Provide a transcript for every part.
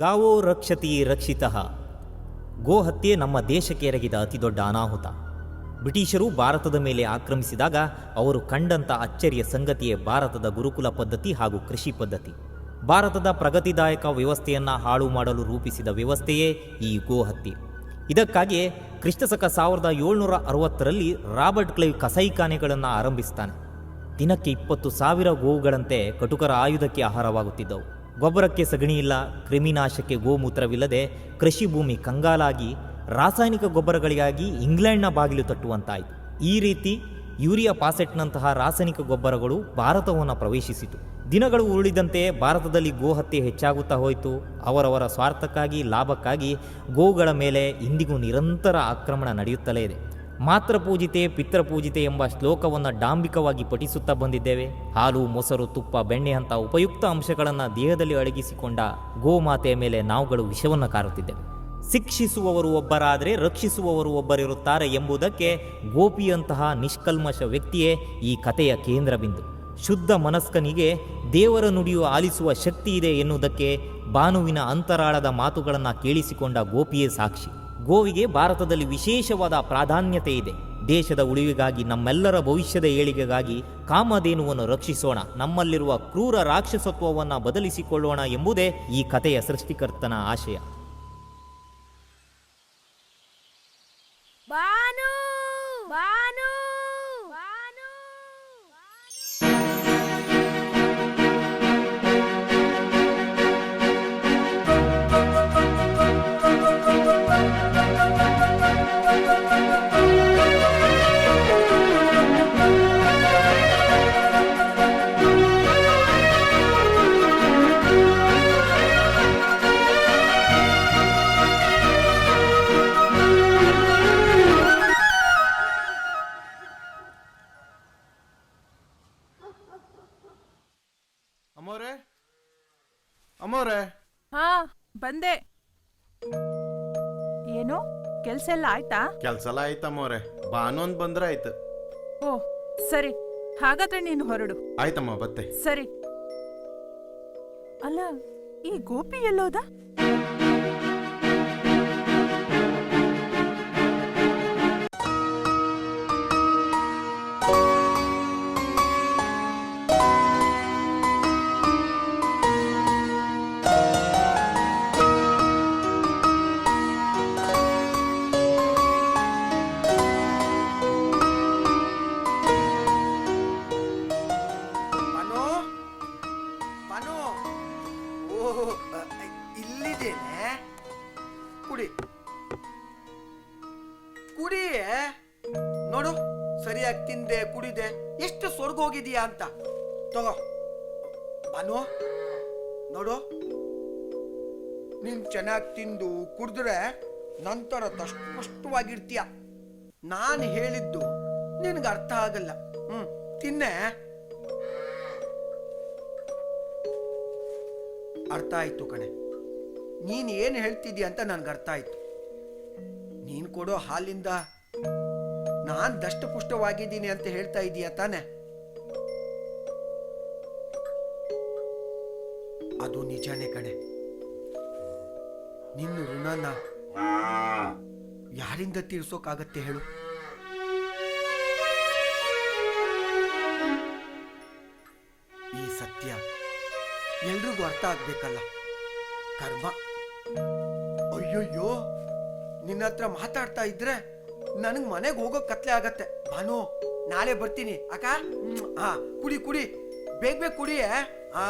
ಗಾವೋ ರಕ್ಷತಿ ರಕ್ಷಿತಃ. ಗೋಹತ್ಯೆ ನಮ್ಮ ದೇಶಕ್ಕೆ ಎರಗಿದ ಅತಿದೊಡ್ಡ ಅನಾಹುತ. ಬ್ರಿಟಿಷರು ಭಾರತದ ಮೇಲೆ ಆಕ್ರಮಿಸಿದಾಗ ಅವರು ಕಂಡಂಥ ಅಚ್ಚರಿಯ ಸಂಗತಿಯೇ ಭಾರತದ ಗುರುಕುಲ ಪದ್ಧತಿ ಹಾಗೂ ಕೃಷಿ ಪದ್ಧತಿ. ಭಾರತದ ಪ್ರಗತಿದಾಯಕ ವ್ಯವಸ್ಥೆಯನ್ನು ಹಾಳು ಮಾಡಲು ರೂಪಿಸಿದ ವ್ಯವಸ್ಥೆಯೇ ಈ ಗೋಹತ್ಯೆ. ಇದಕ್ಕಾಗಿಯೇ ಕ್ರಿಸ್ತಶಕ 1760ರಲ್ಲಿ ರಾಬರ್ಟ್ ಕ್ಲೈವ್ ಕಸಾಯಿಖಾನೆಗಳನ್ನು ಆರಂಭಿಸ್ತಾನೆ. ದಿನಕ್ಕೆ 20,000 ಗೋವುಗಳಂತೆ ಕಟುಕರ ಆಯುಧಕ್ಕೆ ಆಹಾರವಾಗುತ್ತಿದ್ದವು. ಗೊಬ್ಬರಕ್ಕೆ ಸಗಣಿ ಇಲ್ಲ, ಕ್ರಿಮಿನಾಶಕ್ಕೆ ಗೋಮೂತ್ರವಿಲ್ಲದೆ ಕೃಷಿ ಭೂಮಿ ಕಂಗಾಲಾಗಿ ರಾಸಾಯನಿಕ ಗೊಬ್ಬರಗಳಿಗಾಗಿ ಇಂಗ್ಲೆಂಡ್ನ ಬಾಗಿಲು ತಟ್ಟುವಂತಾಯಿತು. ಈ ರೀತಿ ಯೂರಿಯಾ ಪಾಸೆಟ್ನಂತಹ ರಾಸಾಯನಿಕ ಗೊಬ್ಬರಗಳು ಭಾರತವನ್ನು ಪ್ರವೇಶಿಸಿತು. ದಿನಗಳು ಉರುಳಿದಂತೆ ಭಾರತದಲ್ಲಿ ಗೋಹತ್ಯೆ ಹೆಚ್ಚಾಗುತ್ತಾ ಹೋಯಿತು. ಅವರವರ ಸ್ವಾರ್ಥಕ್ಕಾಗಿ, ಲಾಭಕ್ಕಾಗಿ ಗೋವುಗಳ ಮೇಲೆ ಇಂದಿಗೂ ನಿರಂತರ ಆಕ್ರಮಣ ನಡೆಯುತ್ತಲೇ ಇದೆ. ಮಾತೃಪೂಜಿತೆ ಪಿತೃಪೂಜಿತೆ ಎಂಬ ಶ್ಲೋಕವನ್ನು ಡಾಂಬಿಕವಾಗಿ ಪಠಿಸುತ್ತಾ ಬಂದಿದ್ದೇವೆ. ಹಾಲು, ಮೊಸರು, ತುಪ್ಪ, ಬೆಣ್ಣೆ ಅಂತ ಉಪಯುಕ್ತ ಅಂಶಗಳನ್ನು ದೇಹದಲ್ಲಿ ಅಡಗಿಸಿಕೊಂಡ ಗೋಮಾತೆಯ ಮೇಲೆ ನಾವುಗಳು ವಿಷವನ್ನು ಕಾರುತ್ತಿದ್ದೇವೆ. ಶಿಕ್ಷಿಸುವವರು ಒಬ್ಬರಾದರೆ ರಕ್ಷಿಸುವವರು ಒಬ್ಬರಿರುತ್ತಾರೆ ಎಂಬುದಕ್ಕೆ ಗೋಪಿಯಂತಹ ನಿಷ್ಕಲ್ಮಶ ವ್ಯಕ್ತಿಯೇ ಈ ಕಥೆಯ ಕೇಂದ್ರ ಬಿಂದು. ಶುದ್ಧ ಮನಸ್ಕನಿಗೆ ದೇವರ ನುಡಿಯು ಆಲಿಸುವ ಶಕ್ತಿ ಇದೆ ಎನ್ನುವುದಕ್ಕೆ ಭಾನುವಿನ ಅಂತರಾಳದ ಮಾತುಗಳನ್ನು ಕೇಳಿಸಿಕೊಂಡ ಗೋಪಿಯೇ ಸಾಕ್ಷಿ. ಗೋವಿಗೆ ಭಾರತದಲ್ಲಿ ವಿಶೇಷವಾದ ಪ್ರಾಧಾನ್ಯತೆ ಇದೆ. ದೇಶದ ಉಳಿವಿಗಾಗಿ, ನಮ್ಮೆಲ್ಲರ ಭವಿಷ್ಯದ ಏಳಿಗೆಗಾಗಿ ಕಾಮಧೇನುವನ್ನು ರಕ್ಷಿಸೋಣ, ನಮ್ಮಲ್ಲಿರುವ ಕ್ರೂರ ರಾಕ್ಷಸತ್ವವನ್ನು ಬದಲಿಸಿಕೊಳ್ಳೋಣ ಎಂಬುದೇ ಈ ಕಥೆಯ ಸೃಷ್ಟಿಕರ್ತನ ಆಶಯ. ಬಾನು ಬಾನು ಬಾನು ಅಮ್ಮೋರೆ, ಅಮ್ಮೋರೆ. ಹಾ, ಬಂದೆ. ಏನು ಕೆಲ್ಸ ಎಲ್ಲ ಆಯ್ತಾ? ಕೆಲ್ಸ ಎಲ್ಲ ಆಯ್ತಮ್ಮೋರೆ. ಬಾನೊಂದ್ ಬಂದ್ರೆ ಆಯ್ತು. ಓ ಸರಿ, ಹಾಗಾದ್ರೆ ನೀನು ಹೊರಡು. ಆಯ್ತಮ್ಮ, ಬತ್ತೆ. ಸರಿ. ಅಲ್ಲ, ಈ ಗೋಪಿ ಎಲ್ಲೋದ? ಇಲ್ಲಿದ್ದೇನೆ, ಕುಡಿ ಕುಡಿಯೇ. ನೋಡು, ಸರಿಯಾಗಿ ತಿಂದೆ, ಕುಡಿದೆ, ಎಷ್ಟು ಸ್ವರ್ಗ ಹೋಗಿದೀಯಾ ಅಂತ. ತಗೋ ಬಾನು, ನೋಡು, ನೀನ್ ಚೆನ್ನಾಗಿ ತಿಂದು ಕುಡಿದ್ರೆ ನಂತರ ಸ್ಪಷ್ಟವಾಗಿರ್ತೀಯ. ನಾನು ಹೇಳಿದ್ದು ನಿನಗೆ ಅರ್ಥ ಆಗಲ್ಲ. ತಿನ್ನೆ. ಅರ್ಥ ಆಯ್ತು ಕಣೆ, ನೀನ್ ಏನು ಹೇಳ್ತಿದ್ದೀಯ ಅಂತ ನನ್ಗೆ ಅರ್ಥ ಆಯ್ತು. ನೀನ್ ಕೊಡೋ ಹಾಲಿಂದ ನಾನ್ ದಷ್ಟಪುಷ್ಟವಾಗಿದ್ದೀನಿ ಅಂತ ಹೇಳ್ತಾ ಇದೀಯ ತಾನೆ? ಅದು ನಿಜಾನೇ ಕಣೆ. ನಿನ್ನ ಋಣನ ಯಾರಿಂದ ತೀರ್ಸೋಕಾಗತ್ತೆ ಹೇಳು? ಈ ಸತ್ಯ ಎಲ್ರಿಗೂ ಅರ್ಥ ಆಗ್ಬೇಕಲ್ಲ. ಕರ್ಮ. ಅಯ್ಯೋಯ್ಯೋ, ನಿನ್ನ ಹತ್ರ ಮಾತಾಡ್ತಾ ಇದ್ರೆ ನನಗ್ ಮನೆಗೆ ಹೋಗೋ ಕತ್ಲೆ ಆಗತ್ತೆ. ಭಾನು, ನಾಳೆ ಬರ್ತೀನಿ ಅಕ್ಕ. ಹಾ, ಕುಡಿ ಕುಡಿ, ಬೇಗ ಬೇಗ ಕುಡಿಯೇ. ಹಾ.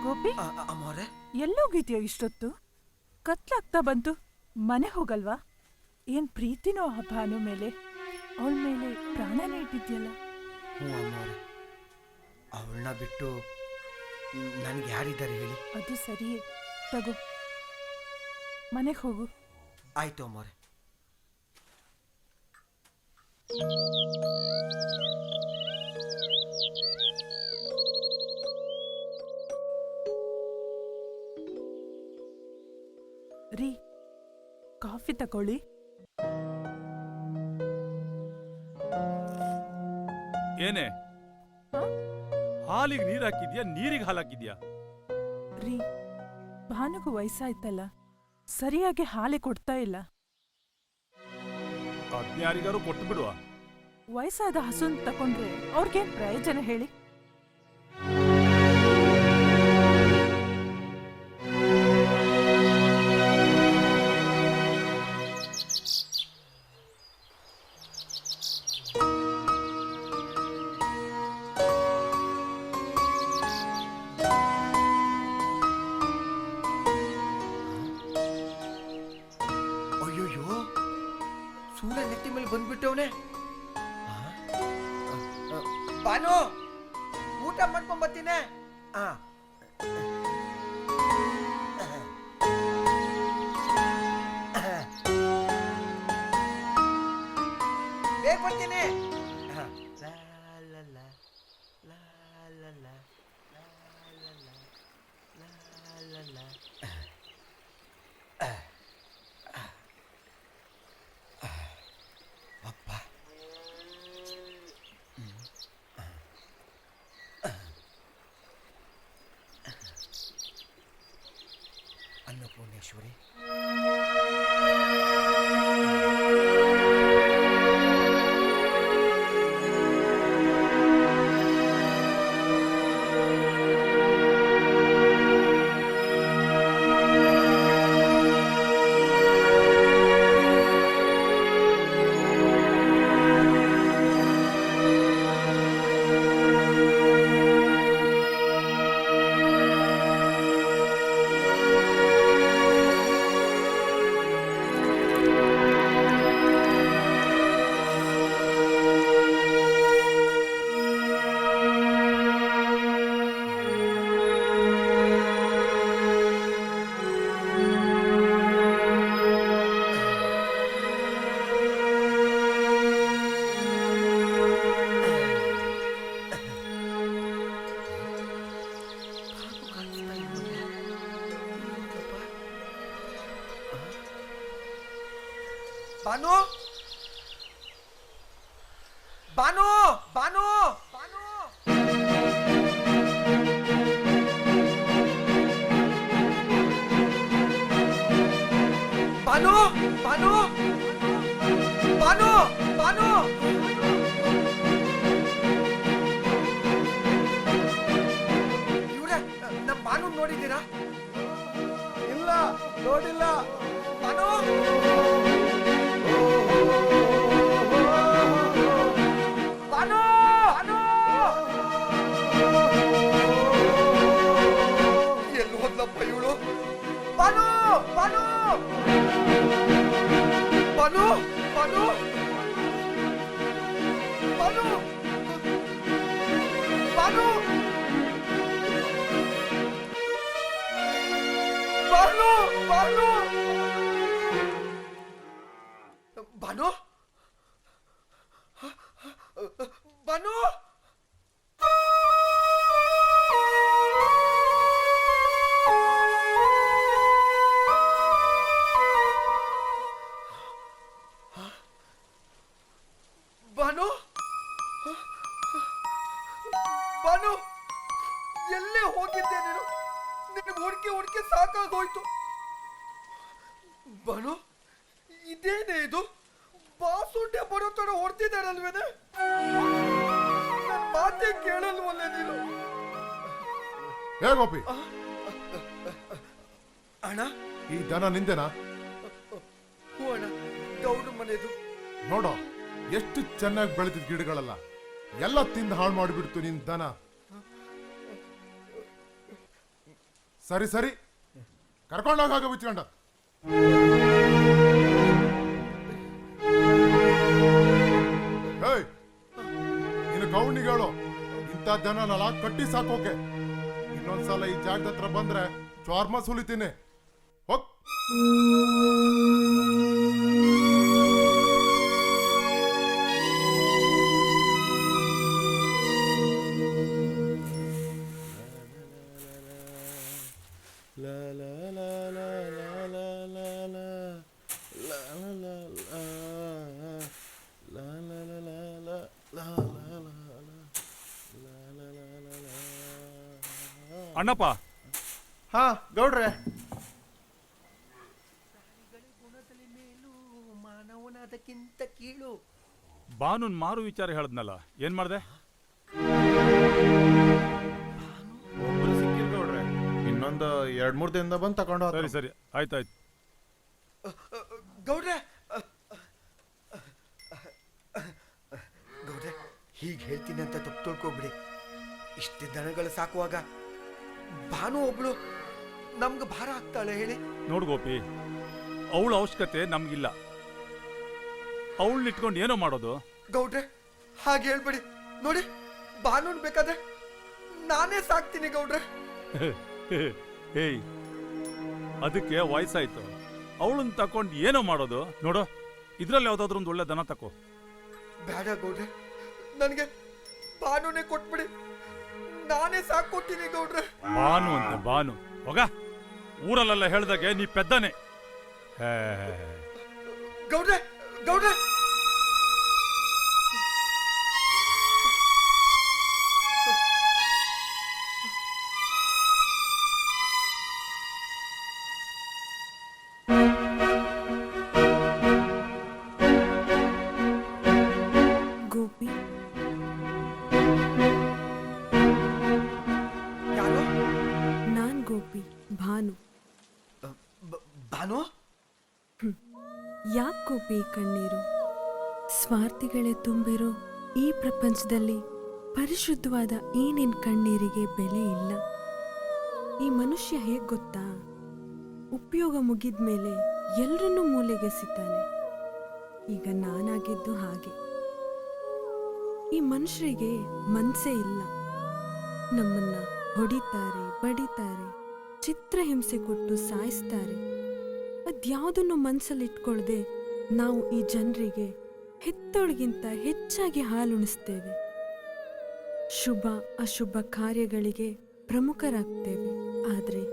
ಗೋಪಿ, ಅಮ್ಮೋರೆ, ಎಲ್ಲೋಗಿದ್ಯೋ ಇಷ್ಟೊತ್ತು? ಕತ್ಲಾಗ್ತಾ ಬಂತು, ಮನೆ ಹೋಗಲ್ವಾ? ಏನ್ ಪ್ರೀತಿನೋ ಆ ಭಾನು ಮೇಲೆ? ಅವಳ ಮೇಲೆ ಪ್ರಾಣನೇ ಇಟ್ಟಿದ್ಯಲ್ಲ. ಹ್ಞೂ ಅಮ್ಮೋರೆ, ಅವಳನ್ನ ಬಿಟ್ಟು ನನ್ಗೆ ಯಾರಿದ್ದಾರೆ ಹೇಳಿ? ಅದು ಸರಿಯೇ, ತಗೋ ಮನೆಗೆ ಹೋಗು. ಆಯ್ತು ಅಮ್ಮೋರೆ. ರೀ, ಕಾಫಿ ತಗೊಳ್ಳಿ. ಏನೇ ಹ? ಹಾಲಿಗೆ ನೀರ್ ಹಾಕಿದ್ಯಾ, ನೀರಿಗೆ ಹಾಲು ಹಾಕಿದ್ಯಾ? ರೀ, ಭಾನುಗೂ ವಯಸ್ಸಾಯ್ತಲ್ಲ, ಸರಿಯಾಗಿ ಹಾಲೇ ಕೊಡ್ತಾ ಇಲ್ಲ. ಅದ್ನ್ಯಾರಿಗಾರು ಕೊಟ್ಟು ಬಿಡುವ. ವಯಸ್ಸಾದ ಹಸುನ್ ತಕೊಂಡ್ರೆ ಅವ್ರಿಗೇನ್ ಪ್ರಯೋಜನ ಹೇಳಿ? ಅಯ್ಯೋಯ್ಯೋ, ಸೂರ್ಯ ನೆತ್ತಿ ಮೇಲೆ ಬಂದ್ಬಿಟ್ಟವನೆ. ಬಾನು, ಊಟ ಮಾಡ್ಕೊಂಡ್ ಬರ್ತೀನಿ. ಬೇಗ ಬರ್ತೀನಿ. ಅಪ್ಪ, ಅನ್ನಪೂರ್ಣೇಶ್ವರಿ, ಬಾನು, ಬಾನು, ಬಾನು, ಬಾನು, ಬಾನು, ಬಾನು, ಬಾನು, ಬಾನು. ಇವ್ರೆ, ನಮ್ಮ ಬಾನು ನೋಡಿದ್ದೀರಾ? ಇಲ್ಲ, ನೋಡಿಲ್ಲ. ಬಾನು, ಬಾನು, ಬಾನು, ಎಲ್ಲಿ ಹೋದ್ಲಪ್ಪ ಇವಳು? ಬಾನು, ಬಾನು, ಬಾನು, ಬಾನು, ಬಾನು, ಬಾನು, ಬಾನು, ಬಾನು, ಬಾನು, ಬಾನು. ಬಾನು, ಬಾನು, ಎಲ್ಲೇ ಹೋಗಿದ್ದೆ ನೀನು? ನಿನಗೆ ಹುಡುಕಿ ಹುಡುಕಿ ಸಾಕಾಗೋಯ್ತು. ಬಾನು, ಇದೇನೇ ಇದು? ಬಾಸುಂಡೆ ಬರೋ ತರ ಹೊಡ್ತಿದ್ದಾರಲ್ವೇನೆ? ನನ್ನ ಮಾತೇ ಕೇಳಲ್ವಲ್ಲ ನೀನು? ಹೇ ಗೋಪಿ, ಅಣ್ಣ, ಈ ದನ ನಿಂದೆನಾ? ಹ್ಞೂ ಅಣ್ಣ, ಗೌಡ್ರ ಮನೆದು. ನೋಡೋ, ಎಷ್ಟು ಚೆನ್ನಾಗಿ ಬೆಳೆದಿದ್ ಗಿಡಗಳೆಲ್ಲ ಎಲ್ಲ ತಿಂದು ಹಾಳು ಮಾಡಿಬಿಡ್ತು ನಿನ್ ದನ. ಸರಿ ಸರಿ, ಕರ್ಕೊಂಡೋಗ ಬಿಚ್ಕೊಂಡ. ನೀನು ಗೌಣಿಗಳು ಇಂಥ ದನನೆಲ್ಲ ಕಟ್ಟಿ ಸಾಕೋಕೆ. ಇನ್ನೊಂದ್ಸಲ ಈ ಜಾಗದ ಹತ್ರ ಬಂದ್ರೆ ಚಾರ್ಮ ಸುಲಿತೀನಿ. ಹೋಗ್. ಅಣ್ಣಪ್ಪ, ಹಾ ಗೌಡ್ರೆ. ಗುಣದಲ್ಲಿ ಮೇಲು ಮಾನವನಾದಕ್ಕಿಂತ ಕೀಳು. ಬಾನುನ್ ಮಾರು ವಿಚಾರ ಹೇಳದ್ನಲ್ಲ, ಏನ್ ಮಾಡ್ದೆ? ಒಬ್ರು ಸಿಕ್ಕಿರ್ ಗೌಡ್ರೆ, ಇನ್ನೊಂದು 2-3 ದಿನದ ಬಂದು ತಗೊಂಡು ಸರಿ ಸರಿ, ಆಯ್ತಾಯ್ತು. ಗೌಡ್ರೆ ಗೌಡ್ರೆ, ಹೀಗೆ ಹೇಳ್ತೀನಿ ಅಂತ ತಪ್ಪು ತಿಳ್ಕೊಬಿಡಿ. ಇಷ್ಟು ದನಗಳು ಸಾಕುವಾಗ ಭಾನು ಒಬ್ಳು ನಮ್ಗೆ ಭಾರ ಆಗ್ತಾಳೆ ಹೇಳಿ? ನೋಡು ಗೋಪಿ, ಅವಳ ಅವಶ್ಯಕತೆ ನಮ್ಗಿಲ್ಲ. ಅವಳನ್ನ ಇಟ್ಕೊಂಡು ಏನೋ ಮಾಡೋದು? ಗೌಡ್ರೆ ಹಾಗೆ ಹೇಳ್ಬೇಡಿ. ನೋಡಿ, ಭಾನುನ್ ಬೇಕಾದ್ರೆ ನಾನೇ ಸಾಕ್ತೀನಿ ಗೌಡ್ರೆ. ಏಯ್, ಅದಕ್ಕೆ ವಯಸ್ಸಾಯ್ತು. ಅವಳನ್ನ ತಕೊಂಡು ಏನೋ ಮಾಡೋದು? ನೋಡು, ಇದ್ರಲ್ಲಿ ಯಾವ್ದಾದ್ರು ಒಂದು ಒಳ್ಳೆ ದನ ತಕೋ. ಬೇಡ ಗೌಡ್ರೆ, ನನಗೆ ಭಾನುನೇ ಕೊಟ್ಬಿಡಿ. ನಾನೇ ಸಾಕೊತೀನಿ ಗೌಡ್ರೆ. ಬಾನು ಅಂತ ಬಾನು ಹೋಗ. ಊರಲ್ಲೆಲ್ಲ ಹೇಳ್ದಾಗೆ ನೀ ಪೆದ್ದನೆ. ಗೌಡ್ರೆ ಗೌಡ್ರೆ ಗೋಪಿ, ಯಾರು? ನಾನ್ ಗೋಪಿ, ಭಾನು. ಭಾನು? ಯಾಕ್ ಗೋಪಿ ಈ ಕಣ್ಣೀರು? ಸ್ವಾರ್ಥಿಗಳೇ ತುಂಬಿರೋ ಈ ಪ್ರಪಂಚದಲ್ಲಿ ಪರಿಶುದ್ಧವಾದ ಈ ನಿನ್ ಕಣ್ಣೀರಿಗೆ ಬೆಲೆ ಇಲ್ಲ. ಈ ಮನುಷ್ಯ ಹೇಗ್ ಗೊತ್ತಾ? ಉಪಯೋಗ ಮುಗಿದ್ಮೇಲೆ ಎಲ್ರನ್ನೂ ಮೂಲೆಗೆಸಿತಾನೆ. ಈಗ ನಾನಾಗಿದ್ದು ಹಾಗೆ. ಈ ಮನುಷ್ಯರಿಗೆ ಮನ್ಸೇ ಇಲ್ಲ. ನಮ್ಮನ್ನ ಹೊಡಿತಾರೆ, ಬಡಿತಾರೆ, ಚಿತ್ರಹಿಂಸೆ ಕೊಟ್ಟು ಸಾಯಿಸ್ತಾರೆ. ಅದ್ಯಾವುದನ್ನು ಮನಸ್ಸಲ್ಲಿಟ್ಕೊಳ್ದೆ ನಾವು ಈ ಜನರಿಗೆ ಹೆತ್ತೋಳಿಗಿಂತ ಹೆಚ್ಚಾಗಿ ಹಾಲುಣಿಸ್ತೇವೆ. ಶುಭ ಅಶುಭ ಕಾರ್ಯಗಳಿಗೆ ಪ್ರಮುಖರಾಗ್ತೇವೆ. ಆದರೆ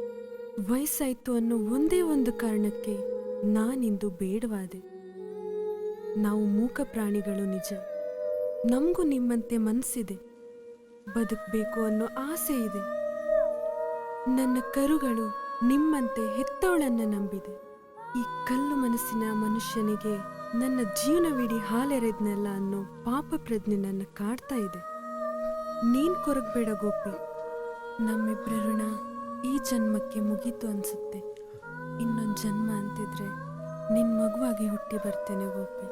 ವಯಸ್ಸಾಯ್ತು ಅನ್ನೋ ಒಂದೇ ಒಂದು ಕಾರಣಕ್ಕೆ ನಾನಿಂದು ಬೇಡವಾದೆ. ನಾವು ಮೂಕ ಪ್ರಾಣಿಗಳು ನಿಜ. ನಮಗೂ ನಿಮ್ಮಂತೆ ಮನಸ್ಸಿದೆ, ಬದುಕಬೇಕು ಅನ್ನೋ ಆಸೆ ಇದೆ. ನನ್ನ ಕರುಗಳು ನಿಮ್ಮಂತೆ ಹೆತ್ತೋಳನ್ನ ನಂಬಿದೆ. ಈ ಕಲ್ಲು ಮನಸ್ಸಿನ ಮನುಷ್ಯನಿಗೆ ನನ್ನ ಜೀವನವಿಡೀ ಹಾಲೆರೆದ್ನಲ್ಲ ಅನ್ನೋ ಪಾಪ ಪ್ರಜ್ಞೆ ನನ್ನ ಕಾಡ್ತಾ ಇದೆ. ನೀನ್ ಕೊರಗಬೇಡ ಗೋಪಿ. ನಮ್ಮಿಬ್ಬರ ಋಣ ಈ ಜನ್ಮಕ್ಕೆ ಮುಗೀತು ಅನ್ಸುತ್ತೆ. ಇನ್ನೊಂದು ಜನ್ಮ ಅಂತಿದ್ರೆ ನಿನ್ ಮಗುವಾಗಿ ಹುಟ್ಟಿ ಬರ್ತೇನೆ ಗೋಪಿ.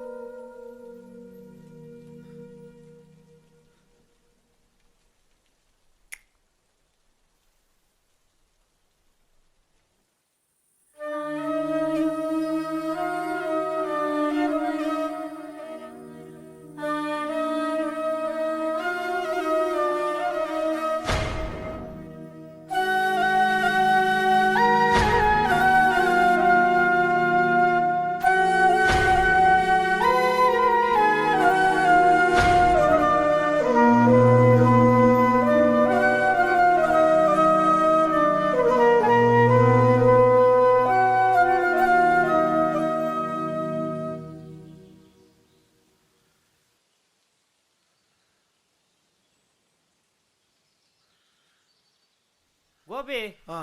ಗೋಪಿ, ಹಾ,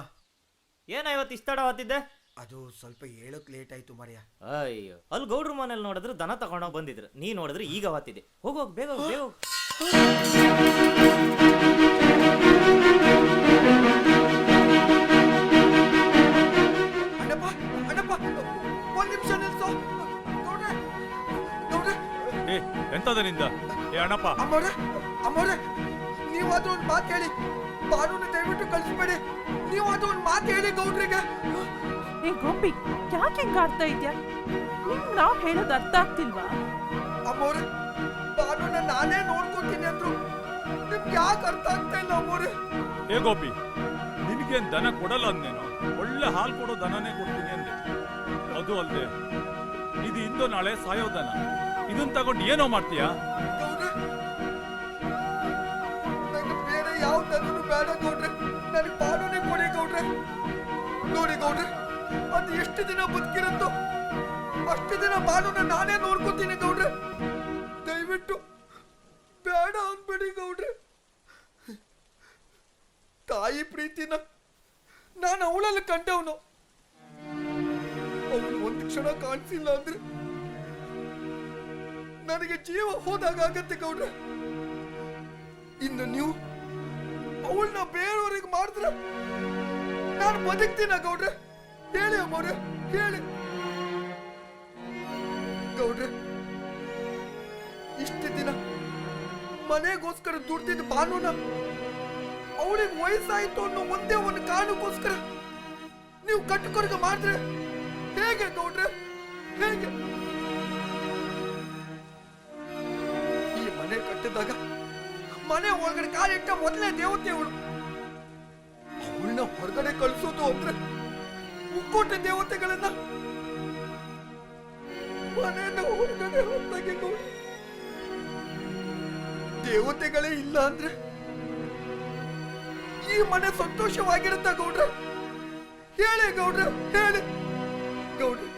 ಏನ ಇವತ್ತು ಇಷ್ಟ ತಡ ಹೊತ್ತಿದ್ದೆ? ಅದು ಸ್ವಲ್ಪ ಹೇಳಕ್ ಲೇಟ್ ಆಯ್ತು ಮರ್ಯ. ಅಯ್ಯೋ, ಅಲ್ಲಿ ಗೌಡ್ರ ಮನೇಲಿ ನೋಡಿದ್ರೆ ದನ ತಗೊಂಡೋಗಿ ಬಂದಿದ್ರು. ನೀ ನೋಡಿದ್ರೆ ಈಗ ಹೊತ್ತಿದೆ. ಹೋಗೋಗ್, ಬೇಗ ಹೋಗ್, ಬೇಗ ಹೋಗ್. ಅಣ್ಣಪ್ಪ ಅಣ್ಣಪ್ಪ, ಒಂದ್ ನಿಮಿಷ ನಿಲ್ಸು. ಗೌಡ್ರೆ ಗೌಡ್ರೆ, ಏ, ಎಂತದ ನಿಂದ? ಏ ಅಣ್ಣಪ್ಪ, ಅಮ್ಮವ್ರೆ ಅಮ್ಮವ್ರೆ, ನೀವಾದ್ರೂ ಒಂದು ಮಾತು ಹೇಳಿ. ಬಾನುನ ದಯವಿಟ್ಟು ಕಳಿಸ್ಬೇಡಿ. ನೀವಾದ್ರೂ ಒಂದು ಮಾತು ಹೇಳಿ ಗೌಡ್ರಿಗೆ. ಏ ಗೋಪಿ, ಯಾಕೆ ಹಿಂಗ ಆಡ್ತಾ ಇದ್ಯಾ? ನಿಂಗ್ ನಾವ್ ಹೇಳೋದು ಅರ್ಥ ಆಗ್ತಿಲ್ವಾ? ಅಮ್ಮವ್ರೆ, ಬಾನುನ ನಾನೇ ನೋಡ್ಕೊತೀನಿ ಅಂದ್ರು ನಿಮ್ಗೆ ಯಾಕೆ ಅರ್ಥ ಆಗ್ತಾ ಇಲ್ಲ ಅಮ್ಮವ್ರೆ? ಏ ಗೋಪಿ, ನಿನಗೇನ್ ದನ ಕೊಡಲ್ಲ ಅಂದೇನು? ಒಳ್ಳೆ ಹಾಲು ಕೊಡೋ ದನನೇ ಕೊಡ್ತೀನಿ ಅಂದೆ. ಅದು ಅಲ್ದೆ ಇದು ಇಂದು ನಾಳೆ ಸಾಯೋ ದನ. ಇದನ್ನ ತಗೊಂಡು ಏನೋ ಮಾಡ್ತೀಯಾ? ಗೌಡ್ರೆ, ನಂಗೆ ಬೇರೆ ಯಾವ ದನನೂ ಬೇಡ ಗೌಡ್ರೆ. ನನಗೆ ಬಾನುನೇ ಕೊಡಿ ಗೌಡ್ರೆ. ನೋಡಿ ಗೌಡ್ರೆ, ಅದು ಎಷ್ಟು ದಿನ ಬದುಕಿರುತ್ತೋ ಅಷ್ಟು ದಿನ ಬಾನುನ ನಾನೇ ನೋಡ್ಕೋತೀನಿ ಗೌಡ್ರೆ. ದಯವಿಟ್ಟು ಬೇಡ ಅನ್ಬೇಡಿ ಗೌಡ್ರೆ. ತಾಯಿ ಪ್ರೀತಿನ ನಾನು ಅವಳಲ್ಲಿ ಕಂಡವನು. ಅವಳು ಒಂದು ಕ್ಷಣ ಕಾಣಿಸಿಲ್ಲ ಅಂದ್ರೆ ನನಗೆ ಜೀವ ಹೋದಾಗತ್ತೆ ಗೌಡ್ರೆ. ಇನ್ನು ನೀವು ಅವಳನ್ನ ಬೇರೆಯವ್ರಿಗೆ ಮಾಡಿದ್ರೆ ನಾನು ಬದುಕ್ತೀನ ಗೌಡ್ರೆ? ಹೇಳಿ ಅಮ್ಮವ್ರೆ, ಹೇಳಿ ಗೌಡ್ರೆ. ಇಷ್ಟು ದಿನ ಮನೆಗೋಸ್ಕರ ದುಡ್ದಿದ್ದ ಬಾನುನ ಅವಳಿಗೆ ವಯಸ್ಸಾಯ್ತು ಅನ್ನೋ ಒಂದೇ ಒಂದು ಕಾರಣಕ್ಕೋಸ್ಕರ ನೀವು ಕಟ್ಟುಕೊರ್ಗ ಮಾಡಿದ್ರೆ ಹೇಗೆ ಗೌಡ್ರೆ? ಹೇಗೆ? ಈ ಮನೆ ಕಟ್ಟಿದಾಗ ಮನೆ ಒಳಗಡೆ ಕಾಲಿಟ್ಟ ಮೊದಲೇ ದೇವತೆ ಅವಳು. ಅವಳನ್ನ ಹೊರಗಡೆ ಕಳಿಸೋದು ಅಂದ್ರೆ ಮುಕ್ಕೋಟೆ ದೇವತೆಗಳನ್ನ ಮನೆಯಿಂದ ಹೊರಗಡೆ ಹೊತ್ತಾಗೆ ಗೌಡ್ರೆ. ದೇವತೆಗಳೇ ಇಲ್ಲ ಅಂದ್ರೆ ಈ ಮನೆ ಸಂತೋಷವಾಗಿರುತ್ತ ಗೌಡ್ರೆ? ಹೇಳಿ ಗೌಡ್ರೆ, ಹೇಳಿ ಗೌಡ್ರೆ.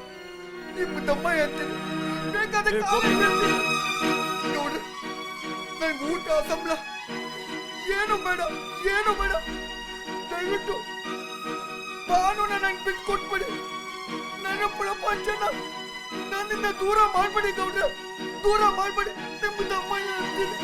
ನಿಮ್ಮ ತಮ್ಮ ಹೇಳ್ತೀನಿ, ಬೇಕಾದ ಗೌಡ್ರೆ. ನಂಗೆ ಊಟ ಸಂಬಳ ಏನು ಬೇಡ, ಏನು ಬೇಡ. ದಯವಿಟ್ಟು ಬಾನುನ ನಂಗೆ ಬಿಟ್ಟು ಕೊಟ್ಬಿಡಿ. ನನ್ನ ಪ್ರಪಂಚನ ನನ್ನಿಂದ ದೂರ ಮಾಡ್ಬೇಡಿ ಗೌಡ್ರೆ, ದೂರ ಮಾಡ್ಬೇಡಿ. ನಿಮ್ಮ ತಮ್ಮ ಹೇಳ್ತೀನಿ.